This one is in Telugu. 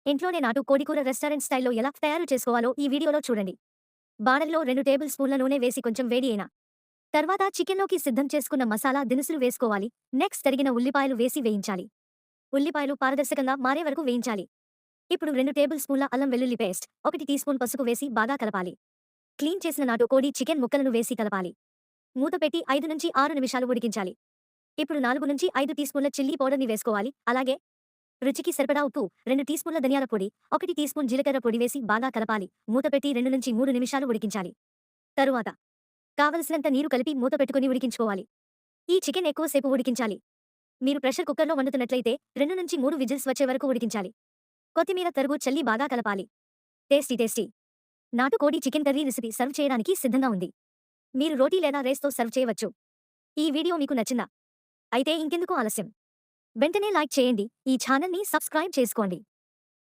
ఇంట్లోనే నాటు కోడికూర రెస్టారెంట్ స్టైల్లో ఎలా తయారు చేసుకోవాలో ఈ వీడియోలో చూడండి. బాణలిలో 2 టేబుల్ స్పూన్ల నూనె వేసి కొంచెం వేడి అయిన తర్వాత చికెన్లోకి సిద్ధం చేసుకున్న మసాలా దినుసులు వేసుకోవాలి. నెక్స్ట్ తరిగిన ఉల్లిపాయలు వేసి వేయించాలి. ఉల్లిపాయలు పారదర్శకంగా మారే వరకు వేయించాలి. ఇప్పుడు 2 టేబుల్ స్పూన్ల అల్లం వెల్లుల్లి పేస్ట్, 1 టీ స్పూన్ పసుపు వేసి బాగా కలపాలి. క్లీన్ చేసిన నాటు కోడి చికెన్ ముక్కలను వేసి కలపాలి. మూత పెట్టి 5 నుంచి 6 నిమిషాలు ఉడికించాలి. ఇప్పుడు 4 నుంచి 5 టీ స్పూన్ల చిల్లీ పౌడర్‌ని వేసుకోవాలి. అలాగే రుచికి సరిపడా ఉప్పు, 2 టీ స్పూన్ల ధనియాల పొడి, 1 టీ స్పూన్ జీలకర్ర పొడి వేసి బాగా కలపాలి. మూత పెట్టి 2 నుంచి 3 నిమిషాలు ఉడికించాలి. తరువాత కావలసినంత నీరు కలిపి మూత పెట్టుకుని ఉడికించుకోవాలి. ఈ చికెన్ ఎక్కువ సేపు ఉడికించాలి. మీరు ప్రెషర్ కుక్కర్‌లో వండుతున్నట్లయితే 2 నుంచి 3 విజిల్స్ వచ్చే వరకు ఉడికించాలి. కొత్తిమీర తరుగు చల్లి బాగా కలపాలి. టేస్టీ నాటుకోడి చికెన్ కర్రీ రెసిపీ సర్వ్ చేయడానికి సిద్ధంగా ఉంది. మీరు రోటీ లేదా రైస్‌తో సర్వ్ చేయవచ్చు. ఈ వీడియో మీకు నచ్చిందా? అయితే ఇంకెందుకు ఆలస్యం? వెంటనే లైక్ చేయండి. ఈ ఛానల్‌ని సబ్స్క్రైబ్ చేసుకోండి.